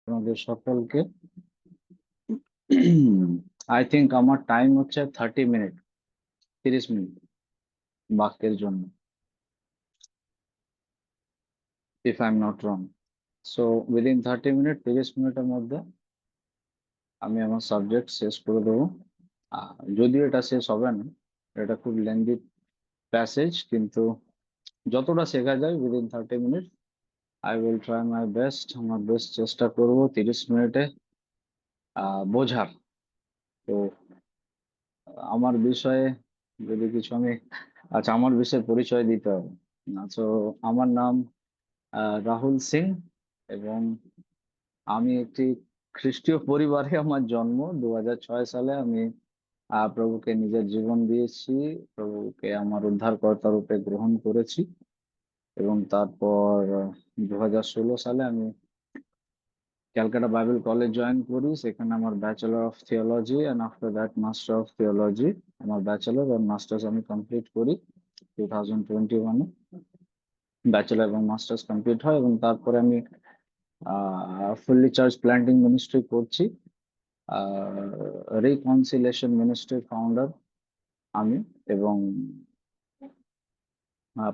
আপনাদের সকলকে। I think আমার টাইম হচ্ছে 30 মিনিট, 30 মিনিট বাক্যের জন্য, if I am not wrong. So within 30 minute, 30 মিনিটের মধ্যে আমি আমার সাবজেক্ট শেষ করে দেবো। যদিও এটা শেষ হবে না, এটা খুব লেন্দি প্যাসেজ, কিন্তু যতটা শেখা যায় within 30 minute I will try my best. আমার বেস্ট চেষ্টা করবো 30 মিনিটে বোঝার। তো আমার বিষয়ে যদি কিছু আমি, আচ্ছা, আমার বিষয়ে পরিচয় দিতে হবে। তো আমার নাম রাহুল সিং, এবং আমি একটি খ্রিস্টীয় পরিবারে আমার জন্ম। 2006 সালে আমি প্রভুকে নিজের জীবন দিয়েছি, প্রভুকে আমার উদ্ধারকর্তা রূপে গ্রহণ করেছি। এবং তারপর 2016 সালে আমি ক্যালকাটা বাইবেল কলেজ জয়েন করি। সেখানে আমার bachelor of theology and after that master of theology. আমার ব্যাচেলর এবং মাস্টার্স আমি কমপ্লিট করি 2021-এ। ব্যাচেলর এবং মাস্টার্স কমপ্লিট হয়, এবং তারপরে আমি ফুললি চার্জ প্ল্যান্টিং মিনিস্ট্রি করছি। রিকনসিলেশন মিনিস্ট্রির ফাউন্ডার আমি। এবং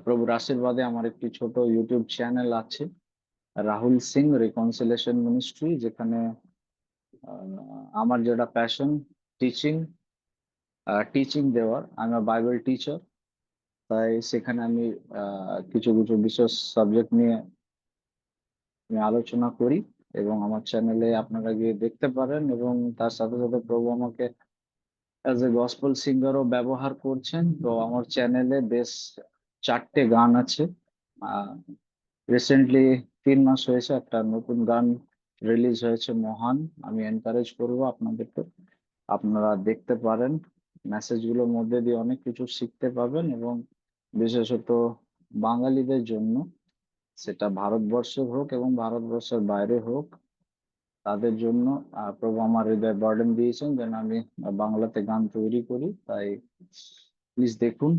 প্রভুর আশীর্বাদে আমার একটি ছোট ইউটিউব চ্যানেল আছে, রাহুল সিং রিকনসিলেশন মিনিস্ট্রি, যেখানে আমার যেটা প্যাশন, টিচিং, টিচিং দেওয়ার। আমি বাইবেল টিচার, তাই সেখানে আমি কিছু কিছু বিশেষ সাবজেক্ট নিয়ে আমি আলোচনা করি, এবং আমার চ্যানেলে আপনারা গিয়ে দেখতে পারেন। এবং তার সাথে সাথে প্রভু আমাকে অ্যাজ এ গসপেল সিঙ্গারও ব্যবহার করছেন। তো আমার চ্যানেলে বেশ 4টে গান আছে। রিসেন্টলি 3 মাস হয়েছে একটা নতুন গান রিলিজ হয়েছে, মহান। আমি এনকারেজ করবো আপনাদেরকে, আপনারা দেখতে পারেন। মেসেজগুলোর মধ্যে দিয়ে অনেক কিছু শিখতে পাবেন, এবং বিশেষত বাঙালিদের জন্য, সেটা ভারতবর্ষের হোক এবং ভারতবর্ষের বাইরে হোক, তাদের জন্য প্রভু আমার হৃদয় বার্ডেন দিয়েছেন যেন আমি বাংলাতে গান তৈরি করি। তাই প্লিজ দেখুন,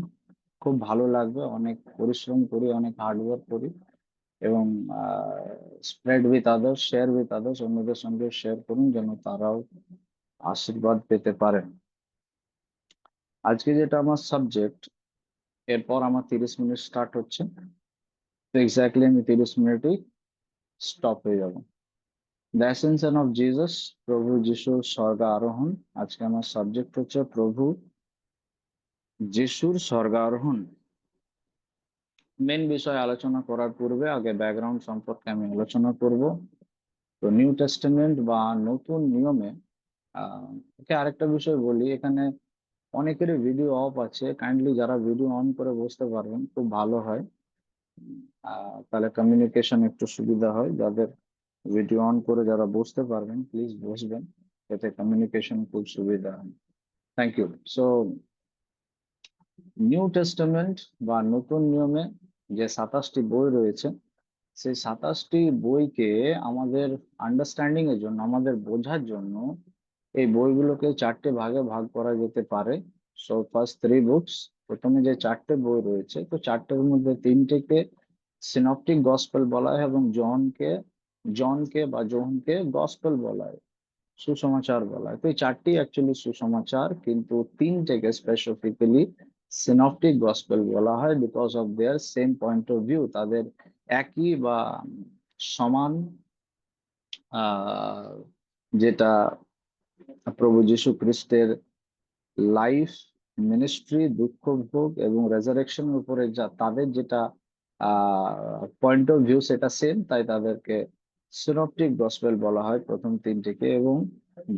খুব ভালো লাগবে। অনেক পরিশ্রম করি, অনেক হার্ডওয়ার্ক করি, এবং spread with others, share with others, অন্যদের সঙ্গে শেয়ার করুন যেন তারাও আশীর্বাদ পেতে পারেন। আজকে যেটা আমার সাবজেক্ট, এরপর আমার 30 মিনিট স্টার্ট হচ্ছে, তো এক্স্যাক্টলি আমি 30 মিনিটেই স্টপ হয়ে যাব। দ্য অ্যাসেনশন অফ জিসাস, প্রভু যিশুর স্বর্গ আরোহণ। আজকে আমার সাবজেক্ট হচ্ছে প্রভু যিশুর স্বর্গারোহণ। মেন বিষয় আলোচনা করার পূর্বে আগে ব্যাকগ্রাউন্ড সম্পর্কে আমি আলোচনা করব। তো নিউ টেস্টামেন্ট বা নতুন নিয়মে ওকে আরেকটা বিষয় বলি, এখানে অনেকেরই ভিডিও অফ আছে। কাইন্ডলি যারা ভিডিও অন করে বসতে পারবেন খুব ভালো হয়, তাহলে কমিউনিকেশন একটু সুবিধা হয়। যাদের ভিডিও অন করে যারা বসতে পারবেন প্লিজ বসবেন, এতে কমিউনিকেশন খুব সুবিধা হয়। Thank you. So New Testament বা নতুন নিয়মে যে 27টি বই রয়েছে, সেই 27টি বইকে আমাদের আন্ডারস্ট্যান্ডিং এর জন্য, আমাদের বোঝার জন্য, এই বইগুলোকে 4টে ভাগে ভাগ করা যেতে পারে। সো ফার্স্ট 3 বুকস, প্রথমে যে 4টে বই রয়েছে, তো 4টের মধ্যে 3টেকে সিনপটিক গসপেল বলা হয়, এবং জনকে বা যোহনকে গসপেল বলা হয়, সুসমাচার বলা হয়। তো এই 4টি অ্যাকচুয়ালি সুসমাচার, কিন্তু 3টেকে স্পেসিফিক্যালি সিনপটিক গসপেল বলা হয় because of their same point of view. তাদের একই বা সমান আহ যেটা প্রভু যীশু খ্রিস্টের লাইফ, মিনিস্ট্রি, দুঃখ ভোগ এবং রেজারেকশনের উপরে যা তাদের যেটা পয়েন্ট অফ ভিউ, সেটা সেম, তাই তাদেরকে সিনপটিক গসপেল বলা হয় প্রথম 3টিকে, এবং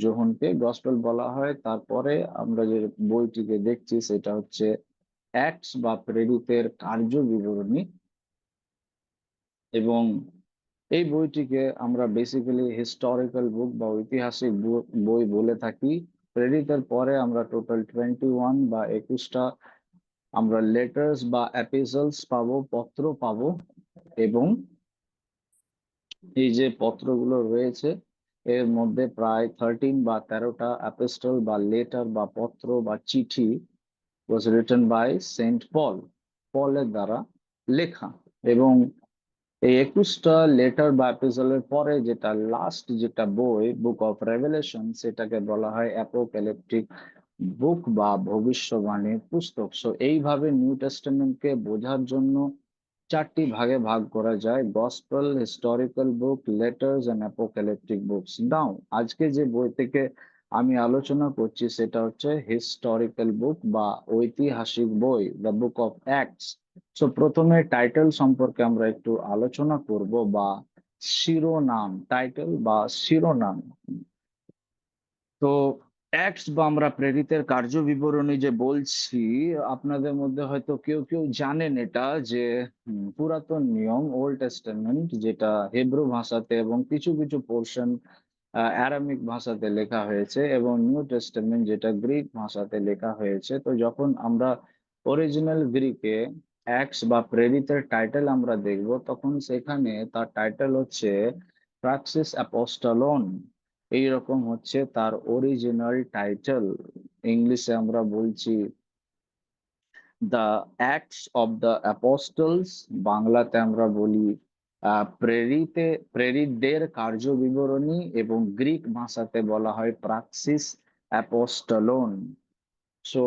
যোহনকে গসপেল বলা হয়। তারপরে আমরা যে বইটিকে দেখছি সেটা হচ্ছে অ্যাক্টস বা প্রেরিতের কার্য বিবরণী, এবং এই বইটিকে আমরা বেসিক্যালি হিস্টোরিক্যাল বুক বা ঐতিহাসিক বই বলে থাকি। প্রেরিতের পরে আমরা টোটাল 21 বা 21টা আমরা লেটার্স বা এপিসলস পাবো, পত্র পাবো। এবং এই যে পত্রগুলো রয়েছে, এর মধ্যে প্রায় 13 বা 13টা এপিস্টল বা লেটার বা পত্র বা চিঠি was written by সেন্ট পলের দ্বারা লেখা। এবং এই 21টা লেটার বা এপিসোডের পরে যেটা লাস্ট যেটা বই, বুক অফ রেভেলেশন, সেটাকে বলা হয় অ্যাপোক্যালিপটিক বুক বা ভবিষ্যবাণীর পুস্তক। সো এইভাবে নিউ টেস্টামেন্টকে বোঝার জন্য চারটি ভাগে ভাগ করা যায়: gospel, historical book, letters and apocalyptic books. Now আজকে যে বই থেকে আমি আলোচনা করছি সেটা হচ্ছে হিস্টোরিক্যাল বুক বা ঐতিহাসিক বই, the book of acts. So প্রথমে টাইটেল সম্পর্কে আমরা একটু আলোচনা করব, বা শিরোনাম, টাইটেল বা শিরোনাম। তো অ্যাক্টস বা আমরা প্রেরিতের কার্য বিবরণী যে বলছি, আপনাদের মধ্যে হয়তো কেউ কেউ জানেন এটা, যে পুরাতন নিয়ম, ওল্ড টেস্টামেন্ট, যেটা হিব্রু ভাষাতে এবং কিছু কিছু পোর্শন অ্যারামিক ভাষাতে লেখা হয়েছে, এবং নিউ টেস্টামেন্ট যেটা গ্রিক ভাষাতে লেখা হয়েছে। তো যখন আমরা অরিজিনাল গ্রিকে অ্যাক্টস বা প্রেরিতের টাইটেল আমরা দেখব, তখন সেখানে তার টাইটেল হচ্ছে প্রাক্সিস অ্যাপোস্টলন। এইরকম হচ্ছে তার অরিজিনাল টাইটেল। ইংলিশে আমরা বলছি the acts of the apostles, বাংলাতে আমরা বলি প্রেরিতদের কার্য বিবরণী, এবং গ্রিক ভাষাতে বলা হয় প্রাক্সিস অ্যাপোস্টলন। সো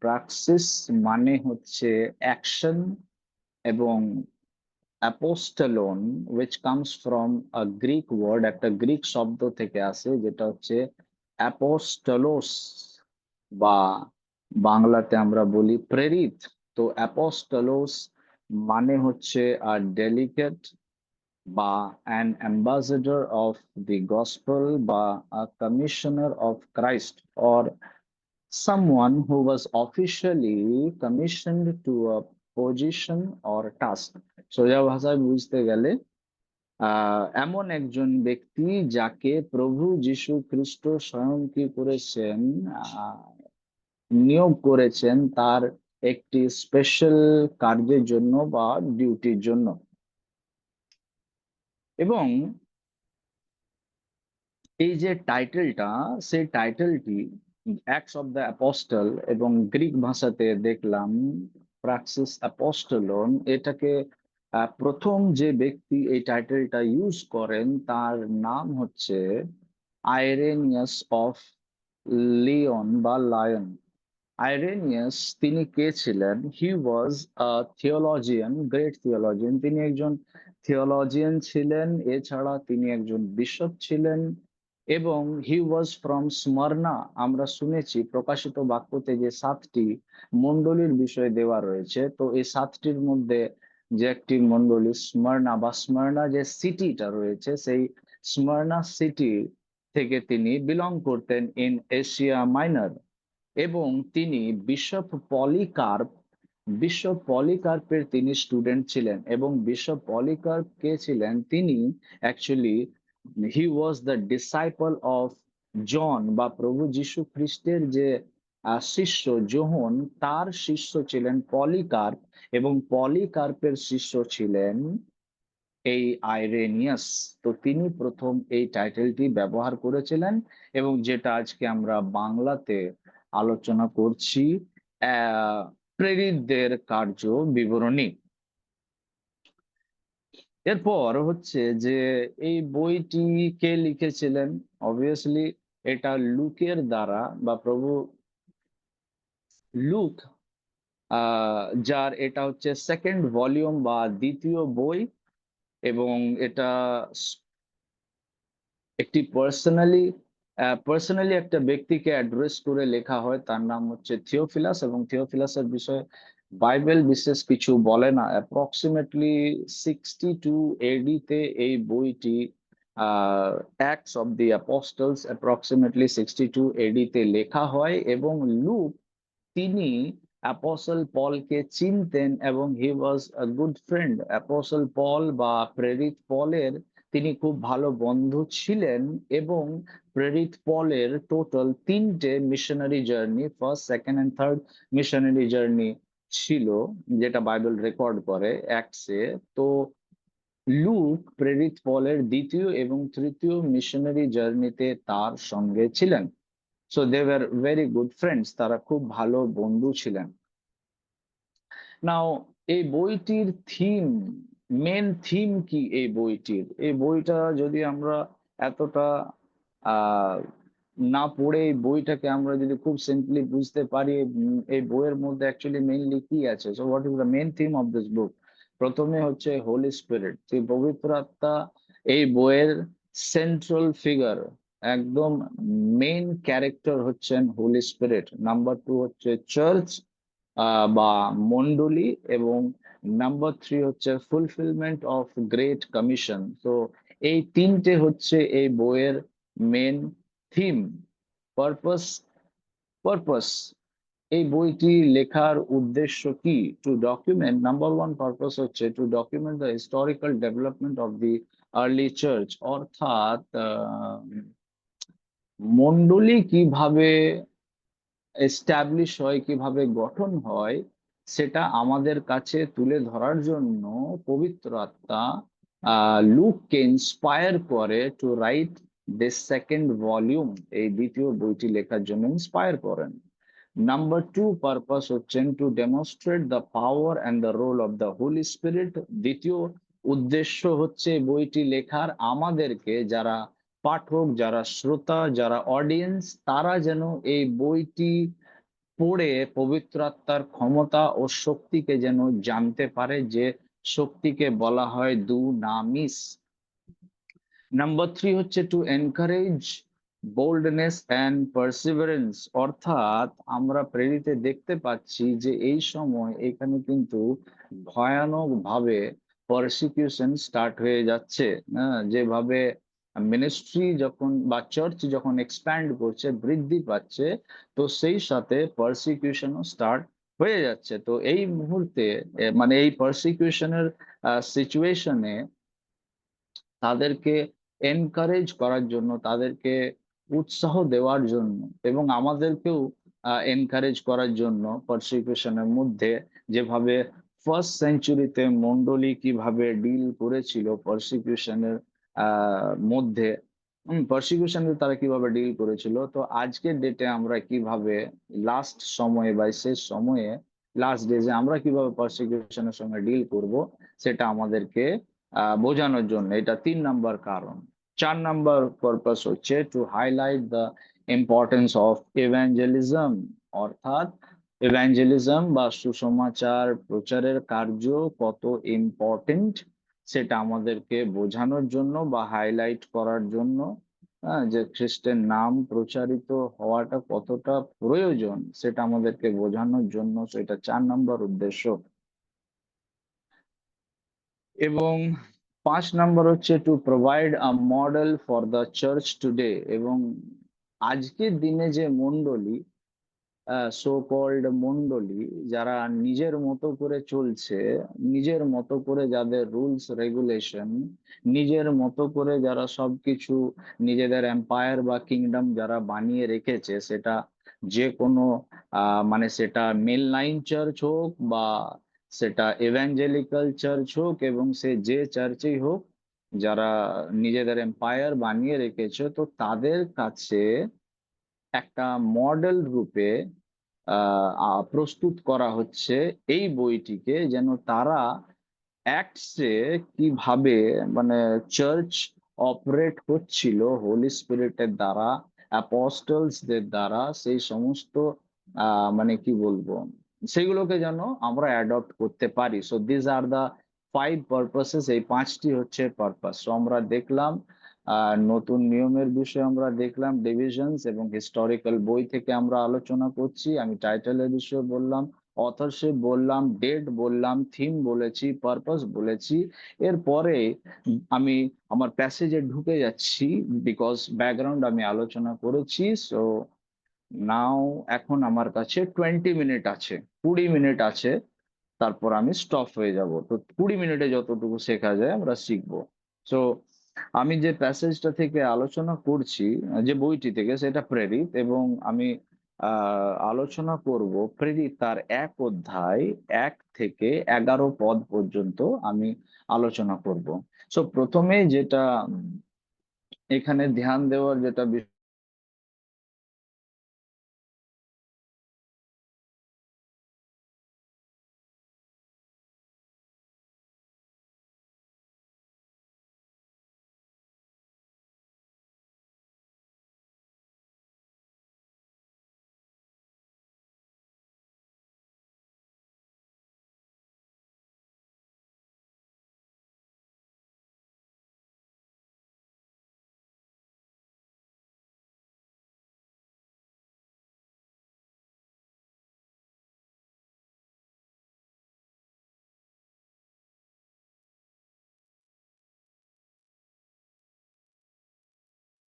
প্রাক্সিস মানে হচ্ছে অ্যাকশন, এবং অ্যাপোস্টলন which comes from a Greek word, একটা গ্রিক শব্দ থেকে আসে যেটা হচ্ছে অ্যাপোস্টলোস, বা বাংলাতে আমরা বলি প্রেরিত। তো অ্যাপোস্টলোস মানে হচ্ছে ডেলিগেট বা an ambassador of the gospel, বা commissioner of Christ, or someone who was officially commissioned to a position or task. সোজা ভাষায় বুঝতে গেলে এমন একজন ব্যক্তি যাকে প্রভু যীশু খ্রিস্ট স্বয়ং কি করেছেন, আহ, নিয়োগ করেছেন তার একটি স্পেশাল কার্যের জন্য বা ডিউটির জন্য। এবং এই যে টাইটেলটা, সেই টাইটেলটি অ্যাক্টস অফ দ্য অ্যাপোস্টল, এবং গ্রিক ভাষাতে দেখলাম প্রাক্সিস অ্যাপোস্টলন। এটাকে প্রথম যে ব্যক্তি এই টাইটেলটা ইউজ করেন তার নাম হচ্ছে আইরেনিয়াস অফ লিওন বা লায়ন। আইরেনিয়াস তিনি কে ছিলেন? হি ওয়াজ আ থিওলজিয়ান, গ্রেট থিওলজিয়ান। তিনি একজন থিওলজিয়ান ছিলেন, এছাড়া তিনি একজন বিশপ ছিলেন, এবং হি ওয়াজ ফ্রম স্মরনা। আমরা শুনেছি প্রকাশিত বাক্যতে যে 7টি মণ্ডলীর বিষয় দেওয়া রয়েছে, তো এই 7টির মধ্যে যে একটি মণ্ডলী স্মরনা, বা স্মরনা যে সিটিটা রয়েছে, সেই স্মরনা সিটি থেকে তিনি বিলং করতেন ইন এশিয়া মাইনর। এবং তিনি বিশপ পলিকার্পের তিনি স্টুডেন্ট ছিলেন। এবং বিশপ পলিকার্প কে ছিলেন? তিনি actually he was the disciple of John, বা প্রভু যীশু খ্রিস্টের যে শিষ্য যোহন, তার শিষ্য ছিলেন পলিকার্প, এবং পলিকার্পের শিষ্য ছিলেন এই আইরেনিয়াস। তো তিনি প্রথম এই টাইটেলটি ব্যবহার করেছিলেন, এবং যেটা আজকে আমরা বাংলাতে আলোচনা করছি, প্রেরিতদের কার্য বিবরণী। এরপর হচ্ছে যে এই বইটি কে লিখেছিলেন? অবভিয়াসলি এটা লুকের দ্বারা, বা প্রভু লুক, যার এটা হচ্ছে সেকেন্ড ভলিউম বা দ্বিতীয় বই। এবং এটা একটি পার্সোনালি একটা ব্যক্তিকে অ্যাড্রেস করে লেখা হয়, তার নাম হচ্ছে থিওফিলাস। এবং থিওফিলাসের বিষয়ে বাইবেল বিশেষ কিছু বলে না। অ্যাপ্রক্সিমেটলি 62 এডি তে এই বইটি, acts of the apostles, approximately 62 এডি তে লেখা হয়। এবং লুক তিনি অ্যাপোস্টল পলকে চিনতেন, এবং হি ওয়াজ আ গুড ফ্রেন্ড। অ্যাপোস্টল পল বা প্রেরিত পলের তিনি খুব ভালো বন্ধু ছিলেন। এবং প্রেরিত পলের টোটাল 3টে missionary journey, first, second and third missionary journey ছিল, যেটা বাইবেল রেকর্ড করে অ্যাক্টসে। তো লুক প্রেরিত পলের দ্বিতীয় এবং তৃতীয় মিশনারি জার্নিতে তার সঙ্গে ছিলেন। So they were very good friends, তারা খুব ভালো বন্ধু ছিলেন। নাও এই বইটির থিম মেন থিম কি এই বইটির, এই বইটা যদি আমরা এতটা আহ না পড়ে এই বইটাকে আমরা যদি খুব সিম্পলি বুঝতে পারি, এই বইয়ের মধ্যে অ্যাকচুয়ালি মেইনলি কি আছে। So what is the main theme of this book? প্রথমে হচ্ছে হোলি স্পিরিট, যে পবিত্র আত্মা এই বইয়ের সেন্ট্রাল ফিগার, একদম মেইন ক্যারেক্টার হচ্ছেন হোলি স্পিরিট। নাম্বার টু হচ্ছে চার্চ বা মন্ডলী, এবং নাম্বার থ্রি হচ্ছে ফুলফিলমেন্ট অফ গ্রেট কমিশন। তো এই তিনটে হচ্ছে এই বইয়ের মেন থিম। পারপাস, পারপাস এই বইটি লেখার উদ্দেশ্য কি? To document, number one purpose হচ্ছে to document the historical development of the early church, অর্থাৎ মন্ডলী কিভাবে এস্টাবলিশ হয়, কিভাবে গঠন হয়, সেটা আমাদের কাছে তুলে ধরার জন্য পবিত্র আত্মা লুককে ইন্সপায়ার করে to write this second volume, এই দ্বিতীয় বইটি লেখার জন্য ইন্সপায়ার করেন। নাম্বার টু পারপাস হচ্ছেন to demonstrate the power and the role of the Holy Spirit. দ্বিতীয় উদ্দেশ্য হচ্ছে বইটি লেখার আমাদেরকে, যারা পাঠক, যারা শ্রোতা, যারা অডিয়েন্স, তারা যেন এই বইটি পড়ে পবিত্র আত্মার ক্ষমতা ও শক্তিকে যেন জানতে পারে, যে শক্তিকে বলা হয় ডু নামিস। নাম্বার থ্রি হচ্ছে to encourage boldness and Perseverance, অর্থাৎ আমরা প্রেরিতে দেখতে পাচ্ছি যে এই সময় এখানে কিন্তু ভয়ানক ভাবে পারসিকিউশন স্টার্ট হয়ে যাচ্ছে। যেভাবে মিনিস্ট্রি যখন বা চার্চ যখন এক্সপ্যান্ড করছে, বৃদ্ধি পাচ্ছে, তো সেই সাথে পারসিকিউশনও স্টার্ট হয়ে যাচ্ছে। তো এই মুহূর্তে মানে এই পারসিকিউশনের সিচুয়েশনে তাদেরকে এনকারেজ করার জন্য, তাদেরকে উৎসাহ দেওয়ার জন্য, এবং আমাদেরকেও এনকারেজ করার জন্য পারসিকিউশনের মধ্যে, যেভাবে ফার্স্ট সেঞ্চুরিতে মন্ডলী কিভাবে ডিল করেছিল পারসিকিউশনের মধ্যে, পারসিকিউশনের তারা কিভাবে ডিল করেছিল, তো আজকের ডেটে আমরা কিভাবে লাস্ট সময়ে বা শেষ সময়ে, লাস্ট ডেজে আমরা কিভাবে পারসিকিউশনের সঙ্গে ডিল করব, সেটা আমাদেরকে বোঝানোর জন্য। এটা 3 নাম্বার কারণ। 4 নাম্বার পারপাস হচ্ছে to highlight the importance of evangelism, অর্থাৎ ইভাঞ্জেলিজম বা সুসমাচার প্রচারের কার্য কত ইম্পর্টেন্ট, সেটা আমাদেরকে বোঝানোর জন্য বা হাইলাইট করার জন্য। যে খ্রিস্টের নাম প্রচারিত হওয়াটা কতটা প্রয়োজন, সেটা আমাদেরকে বোঝানোর জন্য। সেটা 4 নাম্বার উদ্দেশ্য। এবং 5 নাম্বার হচ্ছে to provide a model for the church today, এবং আজকের দিনে যে মন্ডলী, সো কল্ড মন্ডলী, যারা নিজের মতো করে চলছে, নিজের মতো করে যাদের রুলস রেগুলেশন, নিজের মতো করে যারা সবকিছু নিজেদের এম্পায়ার বা কিংডম যারা বানিয়ে রেখেছে, সেটা যে কোনো মানে সেটা মেল লাইন চার্চ হোক বা সেটা এভাঞ্জেলিক্যাল চার্চ হোক, এবং সে যে চার্চেই হোক, যারা নিজেদের এম্পায়ার বানিয়ে রেখেছে, তো তাদের কাছে একটা মডেল রূপে প্রস্তুত করা হচ্ছে এই বইটিকে, যেন তারা অ্যাক্টসে কিভাবে মানে চার্চ অপারেট হচ্ছিল হোলি স্পিরিটের দ্বারা, অ্যাপোস্টলসদের দ্বারা, সেই সমস্ত মানে কি বলবো, সেগুলোকে যেন আমরা অ্যাডপ্ট করতে পারি। So this are the 5 purposes, এই 5টি হচ্ছে পারপাস। সো আমরা দেখলাম নতুন নিয়মের বিষয়ে, আমরা দেখলাম ডিভিশনস, এবং হিস্টোরিক্যাল বই থেকে আমরা আলোচনা করছি। আমি টাইটেলের বিষয়ে বললাম, অথরশিপ বললাম, ডেট বললাম, থিম বলেছি, পারপাস বলেছি। এরপরে আমি আমার প্যাসেজে ঢুকে যাচ্ছি, বিকজ ব্যাকগ্রাউন্ড আমি আলোচনা করেছি। সো নাও এখন আমার কাছে 20 মিনিট আছে, 20 মিনিট আছে, তারপর আমি স্টপ হয়ে যাব। তো 20 মিনিটে যতটুকু শেখা যায় আমরা শিখবো। সো আমি যে প্যাসেজটা থেকে আলোচনা করছি, যে বইটি থেকে, সেটা প্রেরিত, এবং আমি আলোচনা করব প্রেরিত তার 1 অধ্যায় 1 থেকে 11 পদ পর্যন্ত আমি আলোচনা করব। সো প্রথমে যেটা এখানে ধ্যান দেওয়ার যেটা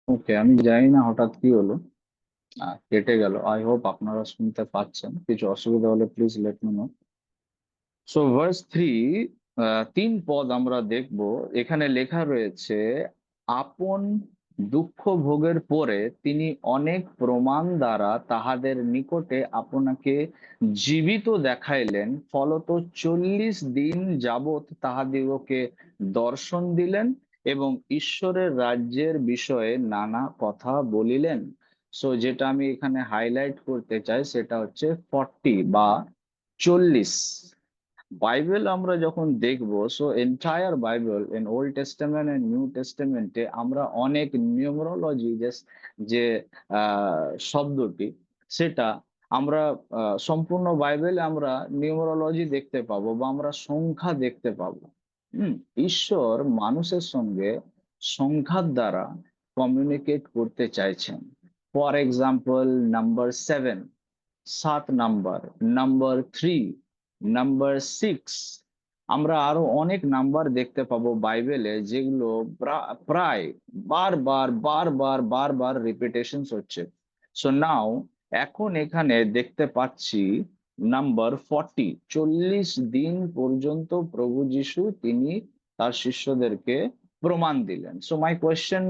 ওকে, আমি জানি না হঠাৎ কি হলো, কেটে গেল। আই হোপ আপনারা শুনতে পাচ্ছেন। কিছু অসুবিধা হলে please let me no. So verse 3, 3 পদ আমরা দেখব। এখানে লেখা রয়েছে, আপন দুঃখ ভোগের পরে তিনি অনেক প্রমাণ দ্বারা তাহাদের নিকটে আপনাকে জীবিত দেখাইলেন, ফলত 40 দিন যাবৎ তাহাদিগকে দর্শন দিলেন এবং ঈশ্বরের রাজ্যের বিষয়ে নানা কথা বলিলেন। সো যেটা আমি এখানে হাইলাইট করতে চাই সেটা হচ্ছে 40 বা 40। বাইবেল আমরা যখন দেখব, so entire Bible in Old Testament and New টেস্টামেন্টে আমরা অনেক নিউমারোলজি যে শব্দটি, সেটা আমরা সম্পূর্ণ বাইবেলে আমরা নিউমারোলজি দেখতে পাবো বা আমরা সংখ্যা দেখতে পাবো। হুম। ঈশ্বর মানুষের সঙ্গে সংখ্যার দ্বারা কমিউনিকেট করতে চাইছেন। For example, number 7, 7 number, number 3, number 6। আমরা আরো অনেক নাম্বার দেখতে পাবো বাইবেলে, যেগুলো প্রায় বারবার রিপিটেশনস হচ্ছে। সো নাও, এখন এখানে দেখতে পাচ্ছি নাম্বার 40, 40 দিন পর্যন্ত প্রভু যিশু তিনি তার শিষ্যদেরকে প্রমাণ দিলেন। So my question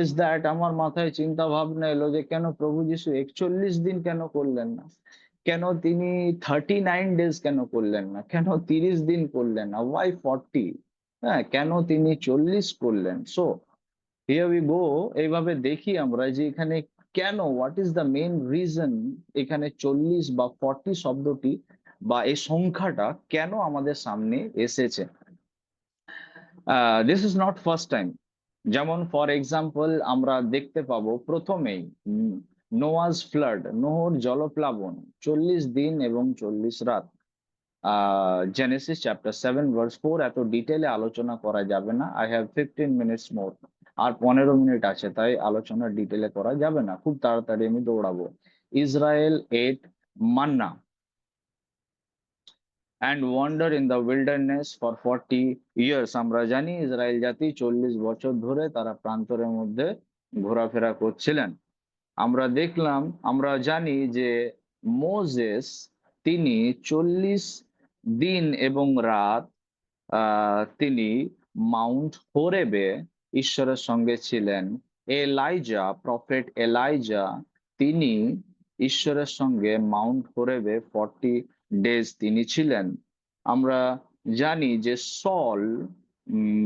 is that, আমার মাথায় চিন্তা ভাবনা এলো যে কেন প্রভু যিশু 41 দিন কেন করলেন না? কেন তিনি 39 ডেজ কেন করলেন না? কেন 30 দিন করলেন না? ওয়াই 40? হ্যাঁ, কেন তিনি 40 করলেন? So here we go. এইভাবে দেখি আমরা যে এখানে কেন, what is the main reason এখানে 40 বা 40 শব্দটি বা এই সংখ্যাটা কেন আমাদের সামনে এসেছে। This is not first time. যেমন ফর এক্সাম্পল আমরা দেখতে পাবো প্রথমেই নোয়াজ ফ্লাড, নোহর জলপ্লাবন, 40 দিন এবং 40 রাত। Genesis chapter 7 verse 4। এত ডিটেলে আলোচনা করা যাবে না, আই হ্যাভ 15 মিনিটস মোর। আর 15 মিনিট আছে, তাই আলোচনা ডিটেলে করা যাবে না, খুব তাড়াতাড়ি আমি দৌড়াবো। Israel ate manna and wander in the wilderness for 40 years. আমরা জানি ইসরায়েল জাতি 40 বছর ধরে তারা প্রান্তরের মধ্যে ঘোরাফেরা করছিলেন। আমরা দেখলাম, আমরা জানি যে মোজেস তিনি 40 দিন এবং রাত তিনি মাউন্ট হোরেবে ঈশ্বরের সঙ্গে ছিলেন। এলাইজা, প্রফেট এলাইজা, তিনি ঈশ্বরের সঙ্গে মাউন্ট হোরেবে 40 ডেজ তিনি ছিলেন। আমরা জানি যে সল,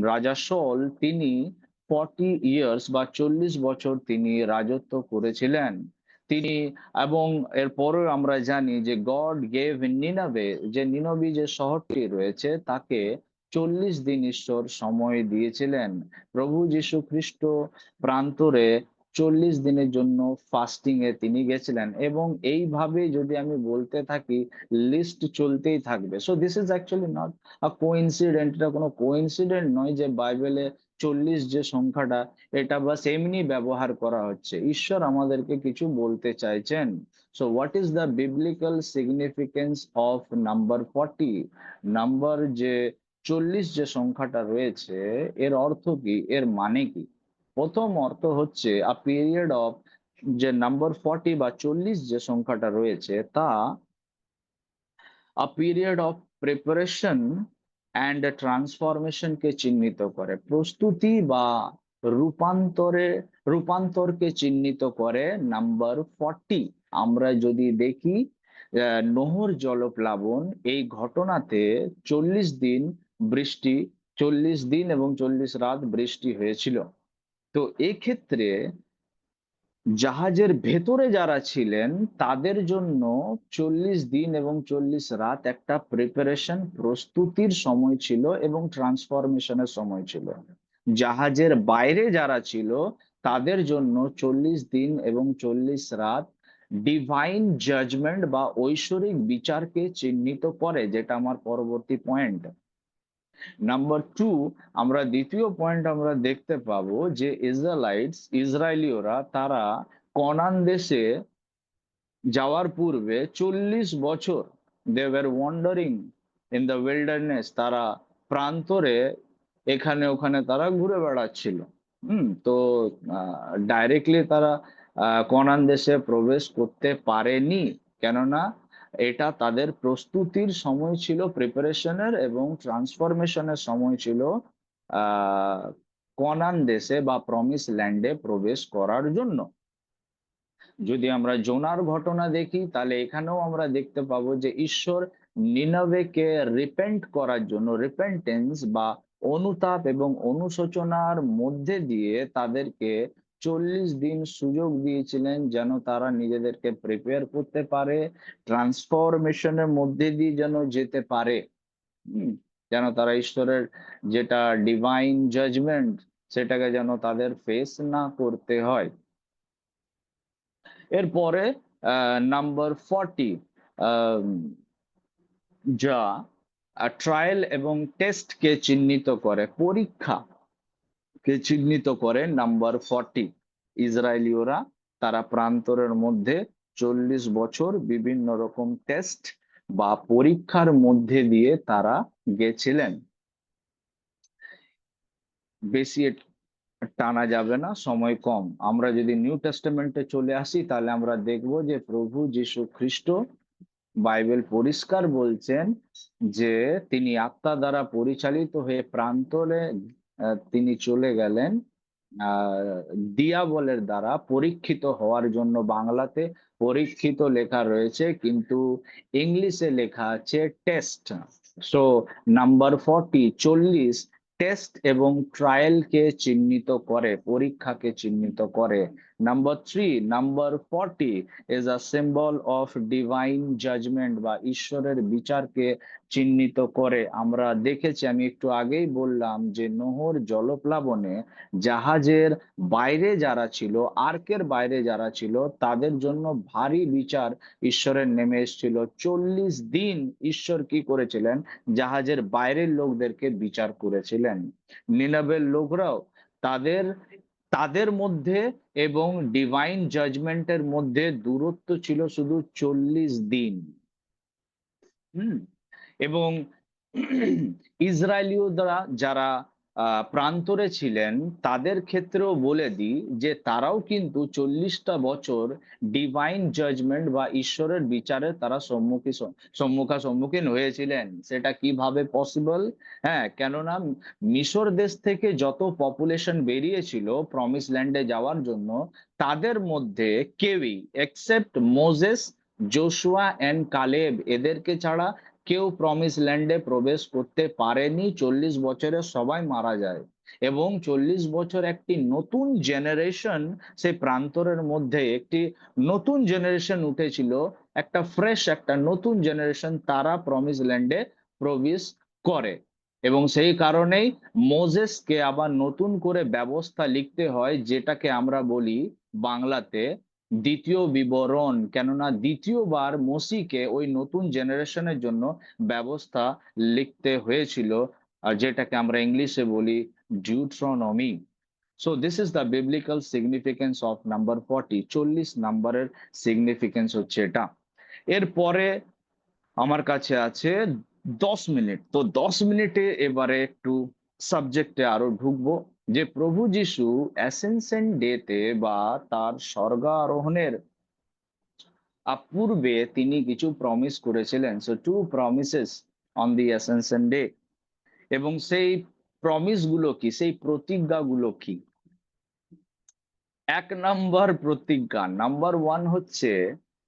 রাজা সল, তিনি 40 ইয়ার্স বা 40 বছর তিনি রাজত্ব করেছিলেন। তিনি, এবং এরপরেও আমরা জানি যে গড গেভ নিনাবে, যে নিনবী যে শহরটি রয়েছে, তাকে 40 দিন ঈশ্বর সময় দিয়েছিলেন। প্রভু যীশু খ্রিস্ট প্রান্তরে 40 দিনের জন্য ফাস্টিং এ তিনি গেছিলেন, এবং এইভাবে যদি আমি বলতে থাকি লিস্ট চলতেই থাকবে। So this is actually not a coincident. এটা কোনো কোইন্সিডেন্ট নয় যে বাইবেলে 40 যে সংখ্যাটা, এটা বাস এমনি ব্যবহার করা হচ্ছে। ঈশ্বর আমাদেরকে কিছু বলতে চাইছেন। So what is the biblical significance of number 40? Number যে 40 যে সংখ্যাটা রয়েছে, এর অর্থ কি, এর মানে কি? প্রথম অর্থ হচ্ছে আ পিরিয়ড অফ, যে নাম্বার 40 বা 40 যে সংখ্যাটা রয়েছে, তা a period of preparation and ট্রান্সফরমেশনকে চিহ্নিত করে। প্রস্তুতি বা রূপান্তরে, রূপান্তরকে চিহ্নিত করে নাম্বার 40। আমরা যদি দেখি নোহর জলপ্লাবন, এই ঘটনাতে 40 দিন বৃষ্টি, 40 দিন এবং 40 রাত বৃষ্টি হয়েছিল। তো এক্ষেত্রে জাহাজের ভেতরে যারা ছিলেন তাদের জন্য 40 দিন এবং 40 রাত একটা প্রিপারেশন, প্রস্তুতির সময় ছিল এবং ট্রান্সফরমেশনের সময় ছিল। জাহাজের বাইরে যারা ছিল তাদের জন্য 40 দিন এবং 40 রাত ডিভাইন জাজমেন্ট বা ঐশ্বরিক বিচারকে চিহ্নিত করে, যেটা আমার পরবর্তী পয়েন্ট। নাম্বার 2, আমরা দ্বিতীয় পয়েন্ট আমরা দেখতে পাবো যে ইসরায়েলীয়রা তারা কনান দেশে যাওয়ার পূর্বে 40 বছর they were wandering in the wilderness. তারা প্রান্তরে এখানে ওখানে তারা ঘুরে বেড়াচ্ছিল। তো ডাইরেক্টলি তারা কনান দেশে প্রবেশ করতে পারেনি, কেননা এটা তাদের প্রস্তুতির সময় ছিল, প্রিপারেশনের এবং ট্রান্সফরমেশনের সময় ছিল আহ কনান দেশে বা প্রমিস ল্যান্ডে প্রবেশ করার জন্য। যদি আমরা জোনার ঘটনা দেখি, তাহলে এখানেও আমরা দেখতে পাবো যে ঈশ্বর নিনভেকে রিপেন্ট করার জন্য, রিপেন্টেন্স বা অনুতাপ এবং অনুশোচনার মধ্যে দিয়ে তাদেরকে 40 দিন সুযোগ দিয়েছিলেন, যেন তারা নিজেদেরকে প্রিপেয়ার করতে পারে, ট্রান্সফরমেশনের মধ্যে দিয়ে যেন যেতে পারে। হম, যেন তারা ঈশ্বরের যেটা ডিভাইন জাজমেন্ট, সেটাকে যেন তাদের ফেস না করতে হয়। এরপরে নাম্বার 40, যা ট্রায়াল এবং টেস্টকে চিহ্নিত করে, পরীক্ষাকে চিহ্নিত করে। নাম্বার 40, ইসরায়েলীয়রা তারা প্রান্তরের মধ্যে 40 বছর বিভিন্ন রকম টেস্ট বা পরীক্ষার মধ্যে দিয়ে তারা গেছিলেন। বেশি টানা যাবে না, সময় কম। আমরা যদি নিউ টেস্টামেন্টে চলে আসি, তাহলে আমরা দেখব যে প্রভু যীশু খ্রিস্ট, বাইবেল পরিষ্কার বলছেন যে তিনি আত্মা দ্বারা পরিচালিত হয়ে প্রান্তরে তিনি চলে গেলেন দিয়াবলের দ্বারা পরীক্ষিত হওয়ার জন্য। বাংলাতে পরীক্ষিত লেখা রয়েছে, কিন্তু ইংলিশে লেখা আছে টেস্ট। সো নাম্বার 40, 40 টেস্ট এবং ট্রায়ালকে চিহ্নিত করে, পরীক্ষাকে চিহ্নিত করে। Number 3, number 40 is a symbol of divine judgement বা ঈশ্বরের বিচারকে চিহ্নিত করে। আমরা দেখেছি, আমি একটু আগেই বললাম যে নোহর জলপ্লাবনে জাহাজের বাইরে যারা ছিল, আর্কের বাইরে যারা ছিল, তাদের জন্য ভারী বিচার ঈশ্বরের নেমে এসেছিল। 40 দিন ঈশ্বর কি করেছিলেন? জাহাজের বাইরের লোকদেরকে বিচার করেছিলেন। নিনবের লোকরাও তাদের তাদের মধ্যে এবং ডিভাইন জাজমেন্টের মধ্যে দূরত্ব ছিল শুধু 40 দিন। হুম, এবং ইসরায়েলীয়রা যারা প্রান্তরে ছিলেন, তাদের ক্ষেত্রেও বলে দিই যে তারাও কিন্তু 40টা বছর ডিভাইন জাজমেন্ট বা ঈশ্বরের বিচারে তারা সম্মুখীন হয়েছিলেন। সেটা কিভাবে পসিবল? হ্যাঁ, কেননা মিশর দেশ থেকে যত পপুলেশন বেরিয়েছিল প্রমিস ল্যান্ডে যাওয়ার জন্য, তাদের মধ্যে কেউই except Moses, Joshua and Caleb, এদেরকে ছাড়া কেউ প্রমিস ল্যান্ডে প্রবেশ করতে পারেনি। 40 বছরে সবাই মারা যায়, এবং 40 বছর একটি নতুন জেনারেশন, সেই প্রান্তরের মধ্যে একটি নতুন জেনারেশন উঠেছিল, একটা ফ্রেশ, একটা নতুন জেনারেশন, তারা প্রমিস ল্যান্ডে প্রবেশ করে। এবং সেই কারণেই মোজেসকে আবার নতুন করে ব্যবস্থা লিখতে হয়, যেটাকে আমরা বলি বাংলাতে দ্বিতীয় বিবরণ। কেননা দ্বিতীয়বার মসিকে ওই নতুন জেনারেশনের জন্য ব্যবস্থা লিখতে হয়েছিল, আর যেটাকে আমরা ইংলিশে বলি Deuteronomy. So this is the biblical significance of number 40। 40 নাম্বারের সিগনিফিকেন্স হচ্ছে এটা। এরপরে আমার কাছে আছে 10 মিনিট। তো 10 মিনিটে এবারে একটু সাবজেক্টে আরো ঢুকবো, যে প্রভু যিশু অ্যাসেনশন ডেতে বা তার স্বর্গারোহণের পূর্বে তিনি কিছু প্রমিস করেছিলেন। So 2 promises on the Ascension day. এবং সেই প্রমিস গুলো কি, সেই প্রতিজ্ঞাগুলো কি? 1 নম্বর প্রতিজ্ঞা, নাম্বার 1 হচ্ছে,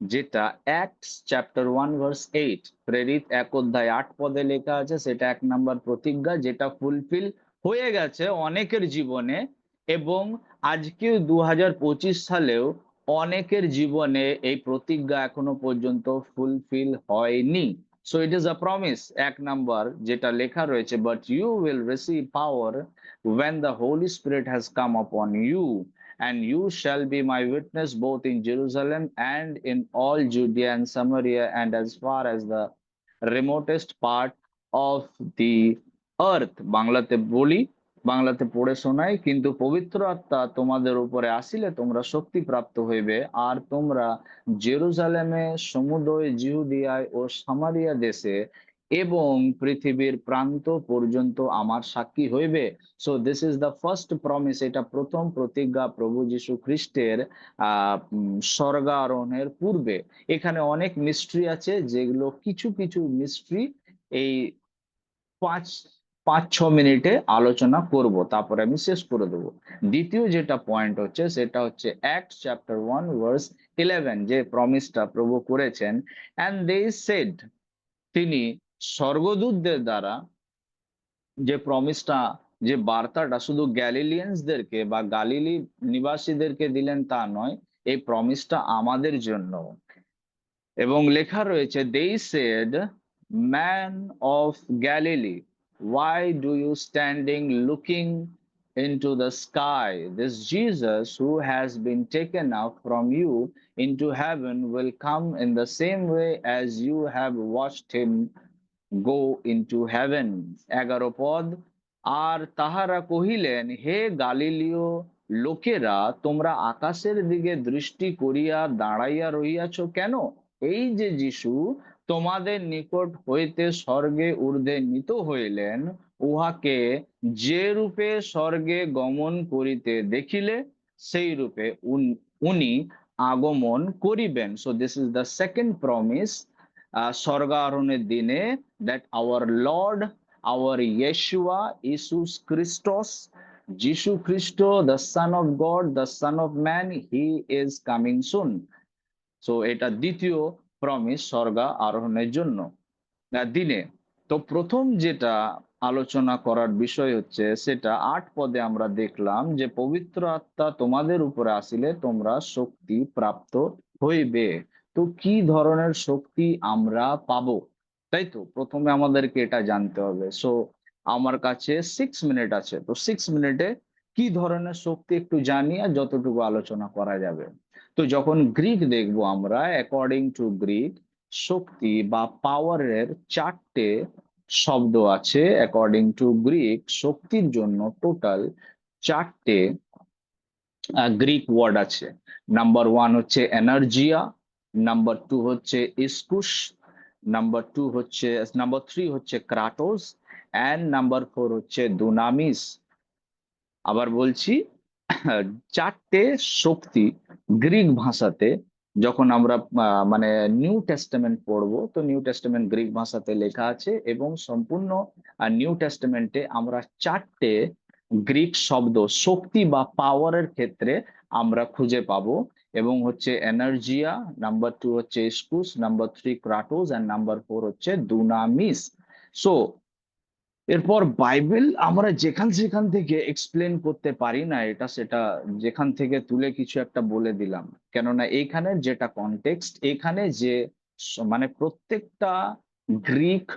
যেটা অ্যাক্টস চ্যাপ্টার 1 ভার্স 8, প্রেরিত 1 অধ্যায় 8 পদে লেখা আছে, সেটা 1 নম্বর প্রতিজ্ঞা, যেটা ফুলফিল হয়ে গেছে অনেকের জীবনে, এবং আজকে 2025 সালেও অনেকের জীবনে এই প্রতিজ্ঞা এখনো পর্যন্ত ফুলফিল হয়নি। So it is a promise. 1 number যেটা লেখা রয়েছে, but you will receive power when the Holy Spirit has come upon you, and you shall be my witness both in Jerusalem and in all Judea and Samaria and as far as the remotest part of the earth। বাংলাতে বলি, বাংলাতে পড়ে শোনাই, কিন্তু পবিত্র আত্মা তোমাদের উপরে আসিলে তোমরা শক্তি প্রাপ্ত হইবে, আর তোমরা জেরুজালেমে, সমুদয় জিহুদিয়ায় ও সামারিয়া দেশে এবং পৃথিবীর প্রান্ত পর্যন্ত আমার সাক্ষী হইবে। So this is the first promise, এটা প্রথম প্রতিজ্ঞা প্রভু যীশু খ্রিস্টের স্বর্গারোহণের পূর্বে। এখানে অনেক মিস্ট্রি আছে, যেগুলো কিছু কিছু মিস্ট্রি এই পাঁচ 5-6 মিনিটে আলোচনা করব, তারপরে আমি শেষ করে দেবো। দ্বিতীয় যেটা পয়েন্ট হচ্ছে সেটা হচ্ছে অ্যাক্ট চ্যাপ্টার 1 ভার্স 11, যে প্রমিসটা প্রভু করেছেন। অ্যান্ড দে সেড, তিনি স্বর্গদূতদের দ্বারা যে প্রমিসটা, যে বার্তাটা শুধু গ্যালিলিয়ানসদেরকে বা গালিলি নিবাসীদেরকে দিলেন তা নয়, এই প্রমিসটা আমাদের জন্য। এবং লেখা রয়েছে, they said, man of Galilee, why do you standing looking into the sky? This Jesus who has been taken up from you into heaven will come in the same way as you have watched him go into heaven. 11 পদ, আর তাহারা কহিলেন, হে গালিলীয় লোকেরা, তোমরা আকাশের দিকে দৃষ্টি করিয়া দাঁড়াইয়া রহিয়াছ কেন? এই যে যিশু তোমাদের নিকট হইতে স্বর্গে ঊর্ধ্বে নিত হইলেন, উহাকে যে রূপে স্বর্গে গমন করিতে দেখিলে, সেই রূপে উনি আগমন করিবেন। So this is the second promise স্বর্গারোহণের দিনে, that our Lord, our Yeshua, Jesus Christos, যিশু খ্রিস্ট, the Son of God, the Son of Man, he is coming soon. So এটা দ্বিতীয় প্রমিস স্বর্গা আরোহণের জন্য দিনে। তো প্রথম যেটা আলোচনা করার বিষয় হচ্ছে, সেটা 8 পদে আমরা দেখলাম যে পবিত্র আত্মা তোমাদের উপরে আসিলে তোমরা শক্তি প্রাপ্ত হইবে। তো কি ধরনের শক্তি আমরা পাবো, তাই তো প্রথমে আমাদেরকে এটা জানতে হবে। সো আমার কাছে 6 মিনিট আছে, তো 6 মিনিটে কি ধরনের শক্তি একটু জানি, আর যতটুকু আলোচনা করা যাবে। তো যখন গ্রিক দেখবো আমরা, অ্যাকর্ডিং টু গ্রিক, শক্তি বা পাওয়ারের 4টে শব্দ আছে। অ্যাকর্ডিং টু গ্রিক, শক্তির জন্য টোটাল 4টে গ্রিক ওয়ার্ড আছে। নাম্বার 1 হচ্ছে এনার্জিয়া, নাম্বার 2 হচ্ছে ইস্কুস, নাম্বার 3 হচ্ছে ক্রাটোস, অ্যান্ড নাম্বার 4 হচ্ছে দুনামিস। আবার বলছি, 4টে শক্তি গ্রিক ভাষাতে, যখন আমরা মানে নিউ টেস্টামেন্ট পড়বো, তো নিউ টেস্টামেন্ট গ্রিক ভাষাতে লেখা আছে, এবং সম্পূর্ণ নিউ টেস্টামেন্টে আমরা 4টে গ্রিক শব্দ শক্তি বা পাওয়ারের ক্ষেত্রে আমরা খুঁজে পাবো, এবং হচ্ছে এনার্জিয়া, নাম্বার 2 হচ্ছে ইস্কুস, নাম্বার 3 ক্রাটোস, এন্ড নাম্বার 4 হচ্ছে দুনামিস। সো এরপর বাইবেল আমরা যেখান সেখান থেকে এক্সপ্লেন করতে পারি না, এটা সেটা যেখান থেকে তুলে কিছু একটা বলে দিলাম, কেননা এইখানে যেটা কনটেক্সট, এখানে যে মানে প্রত্যেকটা গ্রিক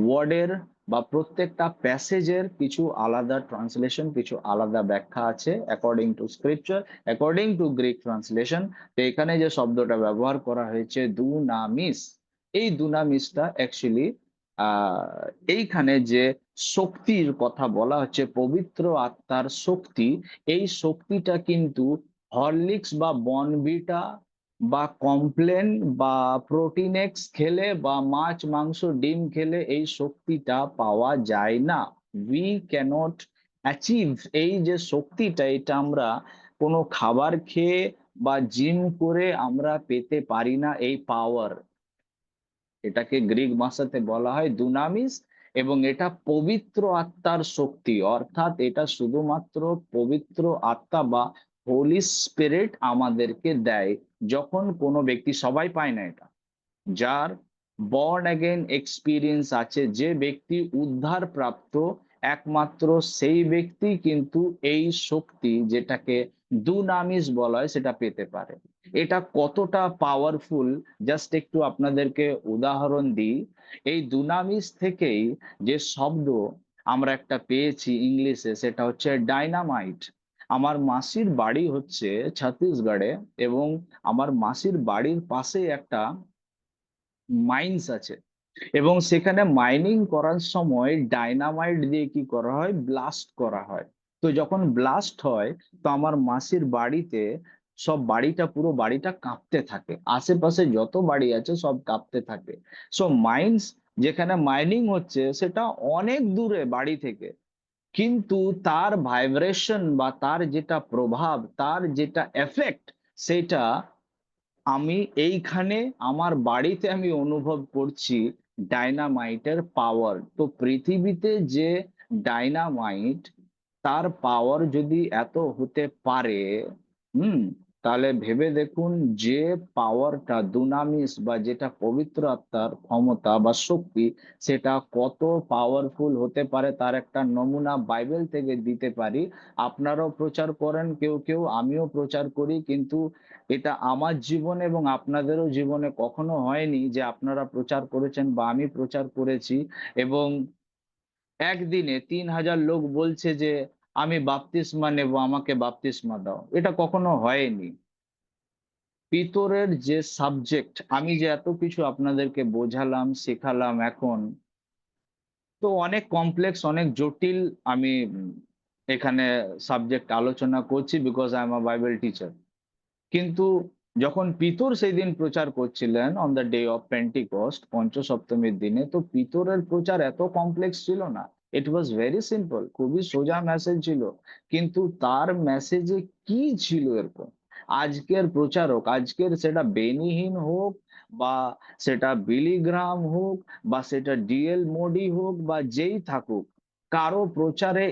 ওয়ার্ডের বা প্রত্যেকটা প্যাসেজের কিছু আলাদা ট্রান্সলেশন, কিছু আলাদা ব্যাখ্যা আছে according to scripture, according to Greek translation. তো এখানে যে শব্দটা ব্যবহার করা হয়েছে দুনামিস, এই দুনামিসটা অ্যাকচুয়ালি এইখানে যে শক্তির কথা বলা হচ্ছে, পবিত্র আত্মার শক্তি, এই শক্তিটা কিন্তু হরলিক্স বা বর্নভিটা বা কমপ্লেন বা প্রোটিনেক্স খেলে বা মাছ মাংস ডিম খেলে এই শক্তিটা পাওয়া যায় না। উই ক্যানট অ্যাচিভ এই যে শক্তিটা, এটা আমরা কোনো খাবার খেয়ে বা জিম করে আমরা পেতে পারি না এই পাওয়ার। এটাকে গ্রিক ভাষাতে বলা হয় দুনামিস, এবং এটা পবিত্র আত্মার শক্তি, অর্থাৎ এটা শুধুমাত্র পবিত্র আত্মা বা হোলি স্পিরিট আমাদেরকে দেয় যখন কোনো ব্যক্তি, সবাই পায় না এটা, যার বর্ন অ্যাগেন এক্সপিরিয়েন্স আছে, যে ব্যক্তি উদ্ধার প্রাপ্ত, একমাত্র সেই ব্যক্তি কিন্তু এই শক্তি, যেটাকে দুনামিস বলা হয়, সেটা পেতে পারে। এটা কতটা পাওয়ারফুল, জাস্ট একটু আপনাদেরকে উদাহরণ দিই। এই দুনামিস থেকেই যে শব্দ আমরা একটা পেয়েছি ইংলিশে, সেটা হচ্ছে ডাইনামাইট। আমার মাসির বাড়ি হচ্ছে ছত্তিশগড়ে, এবং আমার মাসির বাড়ির পাশে একটা মাইন্স আছে, এবং সেখানে মাইনিং করার সময় ডাইনামাইট দিয়ে কি করা হয়, ব্লাস্ট করা হয়। তো যখন ব্লাস্ট হয়, তো আমার মাসির বাড়িতে সব বাড়িটা, পুরো বাড়িটা কাঁপতে থাকে, আশেপাশে যত বাড়ি আছে সব কাঁপতে থাকে। সো মাইন্স যেখানে মাইনিং হচ্ছে সেটা অনেক দূরে বাড়ি থেকে, কিন্তু তার ভাইব্রেশন বা তার যেটা প্রভাব, তার যেটা এফেক্ট, সেটা আমি এইখানে আমার বাড়িতে আমি অনুভব করছি ডাইনামাইটের পাওয়ার। তো পৃথিবীতে যে ডাইনামাইট, তার পাওয়ার যদি এত হতে পারে, হুম, তাহলে ভেবে দেখুন যে পাওয়ারটা দুনামিস বা যেটা পবিত্র আত্মার ক্ষমতা বা শক্তি, সেটা কত পাওয়ারফুল হতে পারে তার একটা নমুনা বাইবেল থেকে দিতে পারি। আপনারাও প্রচার করেন কেউ কেউ, আমিও প্রচার করি, কিন্তু এটা আমার জীবনে এবং আপনাদেরও জীবনে কখনো হয়নি যে আপনারা প্রচার করেছেন বা আমি প্রচার করেছি এবং একদিনে 3,000 লোক বলছে যে আমি বাপ্তিস্মা নেব, আমাকে বাপ্তিস্মা দাও। এটা কখনো হয়নি। পিতরের যে সাবজেক্ট, আমি যে এত কিছু আপনাদেরকে বোঝালাম, শেখালাম, এখন তো অনেক কমপ্লেক্স, অনেক জটিল। আমি এখানে সাবজেক্ট আলোচনা করছি because I am a Bible teacher. কিন্তু যখন পিতর সেই দিন প্রচার করছিলেন অন দ্য ডে অফ পেন্টিকস্ট, পঞ্চসপ্তমীর দিনে, তো পিতরের প্রচার এত কমপ্লেক্স ছিল না। ইট ওয়াজ ভেরি সিম্পল, খুবই সোজা মেসেজ ছিল। কিন্তু তার মেসেজে কি ছিল এরকম? আজকের প্রচারক, আজকের সেটা বেনিহীন হোক বা সেটা বিলিগ্রাম হোক বা সেটা ডিএল মোডি হোক বা যেই থাকুক, কারো প্রচারে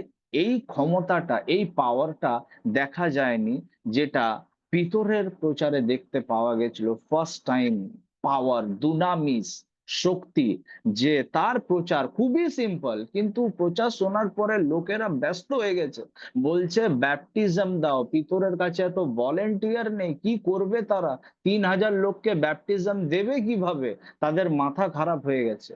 এই ক্ষমতাটা, এই পাওয়ারটা দেখা যায়নি যেটা পিতরের প্রচারে দেখতে পাওয়া গেছিল। ফার্স্ট টাইম পাওয়ার, দুনামিস, শক্তি। যে তার প্রচার খুবই সিম্পল, কিন্তু প্রচার শোনার পরে লোকেরা ব্যস্ত হয়ে গেছে, বলছে ব্যাপটিজম দাও। পিতরের কাছে এত ভলেন্টিয়ার নেই, কি করবে তারা? 3,000 লোককে ব্যাপটিজম দেবে কিভাবে? তাদের মাথা খারাপ হয়ে গেছে।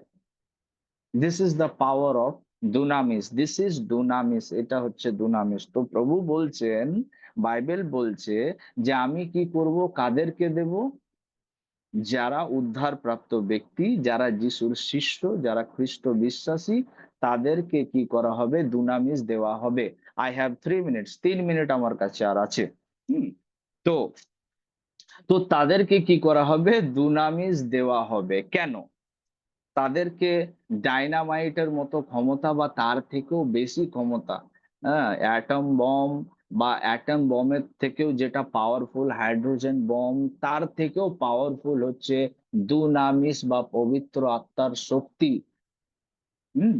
This is the power of dunamis, this is dunamis, এটা হচ্ছে দুনামিস। তো প্রভু বলছেন, বাইবেল বলছে যে আমি কি করব, কাদেরকে দেব? যারা উদ্ধার প্রাপ্ত ব্যক্তি, যারা যিশুর শিষ্য, যারা খ্রিস্ট বিশ্বাসী, তাদেরকে কি করা হবে? দুনামিস দেওয়া হবে। আই হ্যাভ 3 মিনিটস, 3 মিনিট আমার কাছে আর আছে। হুম, তো তো তাদেরকে কি করা হবে? দুনামিস দেওয়া হবে। কেন? তাদেরকে ডাইনামাইটের মতো ক্ষমতা বা তার থেকেও বেশি ক্ষমতা, হ্যাঁ, অ্যাটম বম বা অ্যাটম বমের থেকেও যেটা পাওয়ারফুল, হাইড্রোজেন বম, তার থেকেও পাওয়ারফুল হচ্ছে দুনামিস বা পবিত্র আত্মার শক্তি। হুম,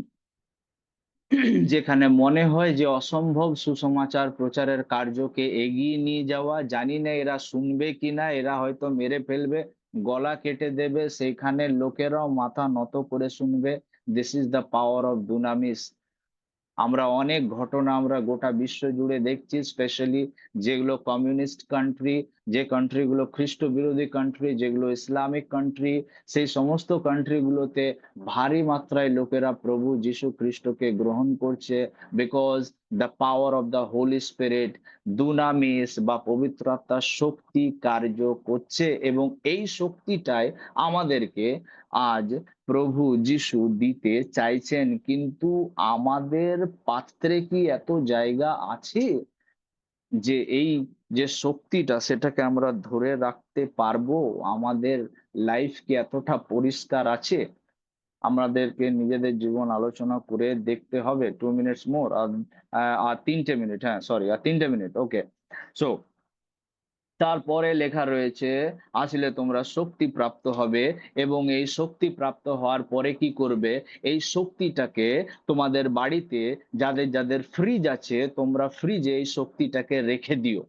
যেখানে মনে হয় যে অসম্ভব সুসমাচার প্রচারের কার্যকে এগিয়ে নিয়ে যাওয়া, জানি না এরা শুনবে কিনা, এরা হয়তো মেরে ফেলবে, গলা কেটে দেবে, সেখানে লোকেরাও মাথা নত করে শুনবে। This is the power of dunamis. আমরা অনেক ঘটনা আমরা গোটা বিশ্ব জুড়ে দেখছি, স্পেশালি যেগুলো কমিউনিস্ট কান্ট্রি, যে কান্ট্রি গুলো খ্রিস্ট বিরোধী কান্ট্রি, যেগুলো ইসলামিক কান্ট্রি, সেই সমস্ত কান্ট্রি গুলোতে ভারী মাত্রায় লোকেরা প্রভু যীশু খ্রিস্টকে গ্রহণ করছে, because the power of the Holy Spirit, dunamis বা পবিত্র আত্মার শক্তি কার্য করছে। এবং এই শক্তিটাই আমাদেরকে আজ প্রভু যিশু দিতে চাইছেন। কিন্তু আমাদের পাত্রে কি এত জায়গা আছে যে এই যে শক্তিটা, সেটাকে আমরা ধরে রাখতে পারবো? আমাদের লাইফ কি এতটা পরিষ্কার আছে? আমাদেরকে নিজেদের জীবন আলোচনা করে দেখতে হবে। 2 মিনিটস মোর, আর 3টে মিনিট, হ্যাঁ সরি, আর 3টে মিনিট, ওকে। সো তারপরে লেখা রয়েছে, আসলে তোমরা শক্তি প্রাপ্ত হবে। এবং এই শক্তি প্রাপ্ত হওয়ার পরে কি করবে? এই শক্তিটাকে তোমাদের বাড়িতে, যাদের যাদের ফ্রিজ আছে, তোমরা ফ্রিজে এই শক্তিটাকে রেখে দিও,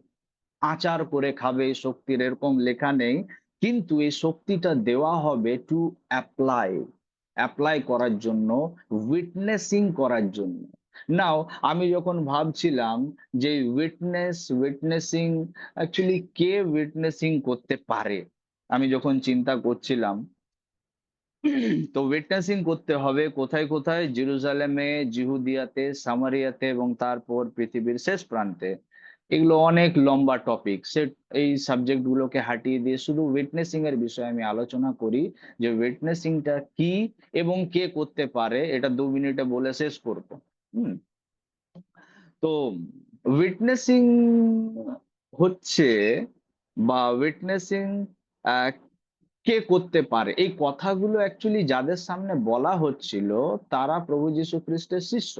আচার করে খাবে এই শক্তির, এরকম লেখা নেই। কিন্তু এই শক্তিটা দেওয়া হবে টু অ্যাপ্লাই, অ্যাপ্লাই করার জন্য, উইটনেসিং করার জন্য। নাও আমি যখন ভাবছিলাম যে উইটনেসিং, অ্যাকচুয়ালি কে উইটনেসিং করতে পারে, আমি যখন চিন্তা করছিলাম, তো উইটনেসিং করতে হবে কোথায় কোথায়? জেরুজালেমে, জিহুদিয়াতে, সামারিয়াতে এবং তারপর পৃথিবীর শেষ প্রান্তে। এগুলো অনেক লম্বা টপিক, সে এই সাবজেক্ট গুলোকে হাটিয়ে দিয়ে শুধু উইটনেসিং এর বিষয়ে আমি আলোচনা করি, যে উইটনেসিংটা কি এবং কে করতে পারে, এটা 2 মিনিটে বলে শেষ করবো। হুম, তো উইটনেসিং হচ্ছে, বা উইটনেসিং কে করতে পারে? এই কথাগুলো অ্যাকচুয়ালি যাদের সামনে বলা হচ্ছিল তারা প্রভু যীশু খ্রিস্টের শিষ্য,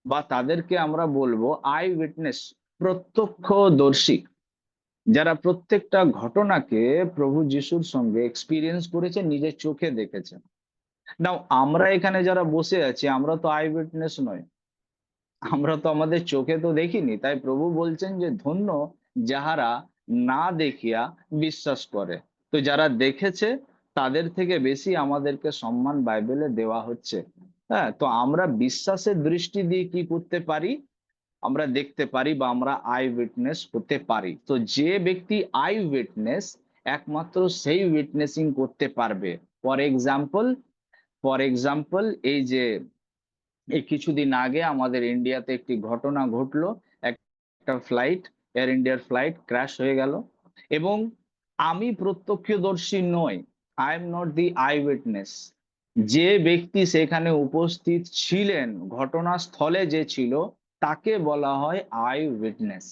বা তাদেরকে আমরা বলবো আই উইটনেস, প্রত্যক্ষদর্শী, যারা প্রত্যেকটা ঘটনাকে প্রভু যিশুর সঙ্গে এক্সপিরিয়েন্স করেছে, নিজের চোখে দেখেছে। নাও আমরা এখানে যারা বসে আছি আমরা তো আই উইটনেস নয়, আমরা তো আমাদের চোখে তো দেখিনি। তাই প্রভু বলছেন যে ধন্য যাহারা না দেখিয়া বিশ্বাস করে। তো যারা দেখেছে তাদের থেকে বেশি আমাদেরকে সম্মান বাইবেলে দেওয়া হচ্ছে। হ্যাঁ, তো আমরা বিশ্বাসের দৃষ্টি দিয়ে কি করতে পারি? আমরা দেখতে পারি বা আমরা আই উইটনেস হতে পারি। তো যে ব্যক্তি আই উইটনেস, একমাত্র সেই উইটনেসিং করতে পারবে। ফর এক্সাম্পল, এই যে এই কিছুদিন আগে আমাদের ইন্ডিয়াতে একটি ঘটনা ঘটলো, একটা ফ্লাইট, এয়ার ইন্ডিয়ার ফ্লাইট ক্র্যাশ হয়ে গেল, এবং আমি প্রত্যক্ষদর্শী নই, I am not the I witness. যে ব্যক্তি সেখানে উপস্থিত ছিলেন, ঘটনাস্থলে যে ছিল, তাকে বলা হয় আই উইটনেস।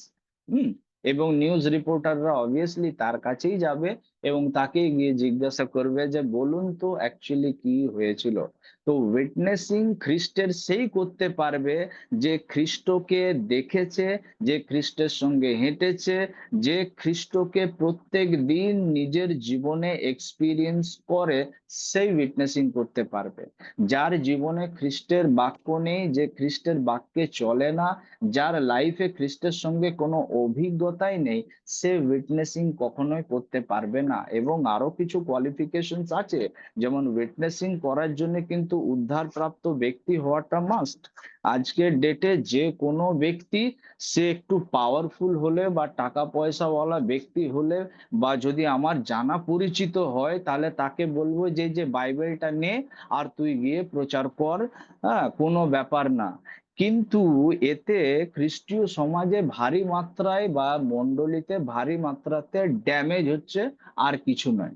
হুম। এবং নিউজ রিপোর্টাররা অবভিয়াসলি তার কাছেই যাবে এবং তাকে গিয়ে জিজ্ঞাসা করবে যে বলুন তো অ্যাকচুয়ালি কি হয়েছিল। তো উইটনেসিং খ্রিস্টের সেই করতে পারবে যে খ্রিস্টকে দেখেছে, যে খ্রিস্টের সঙ্গে হেঁটেছে, যে খ্রিস্টকে প্রত্যেক দিন নিজের জীবনে এক্সপিরিয়েন্স করে, সেই উইটনেসিং করতে পারবে। যার জীবনে খ্রিস্টের বাক্য নেই, যে খ্রিস্টের বাক্যে চলে না, যার লাইফে খ্রিস্টের সঙ্গে কোনো অভিজ্ঞতাই নেই, সে উইটনেসিং কখনোই করতে পারবে না। এবং আরো কিছু কোয়ালিফিকেশনস আছে, যেমন উইটনেসিং করার জন্য কিন্তু উদ্ধারপ্রাপ্ত ব্যক্তি হওয়াটা মাস্ট। আজকের ডেটে যে কোনো ব্যক্তি, সে একটু পাওয়ারফুল হলে বা টাকা পয়সাওয়ালা ব্যক্তি হলে, বা যদি আমার জানা পরিচিত হয়, তাহলে তাকে বলবো যে যে বাইবেলটা নে আর তুই গিয়ে প্রচার কর, হ্যাঁ, কোনো ব্যাপার না। কিন্তু এতে খ্রিস্টীয় সমাজে ভারী মাত্রায় বা মণ্ডলীতে ভারী মাত্রাতে ড্যামেজ হচ্ছে, আর কিছু নয়।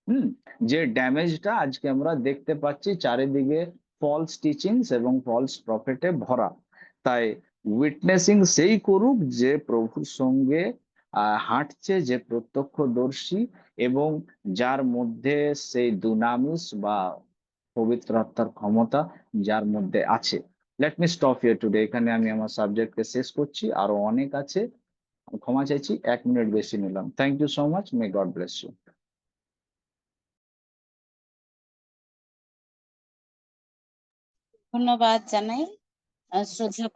হুম। যে ড্যামেজটা আজকে আমরা দেখতে পাচ্ছি চারিদিকে, ফলস টিচিংস এবং ফলস প্রফেটে ভরা। তাই উইটনেসিং সেই করুক যে প্রভুর সঙ্গে হাঁটছে, যে প্রত্যক্ষদর্শী, এবং যার মধ্যে সেই দুনামিস বা পবিত্র আত্মার ক্ষমতা যার মধ্যে আছে। Let me stop here today. এখানে আমি আমার সাবজেক্টকে শেষ করছি, আরো অনেক আছে। ক্ষমা চাইছি, 1 মিনিট বেশি নিলাম। Thank you so much, may God bless you. ধন্যবাদ জানাই শ্রদ্ধেয়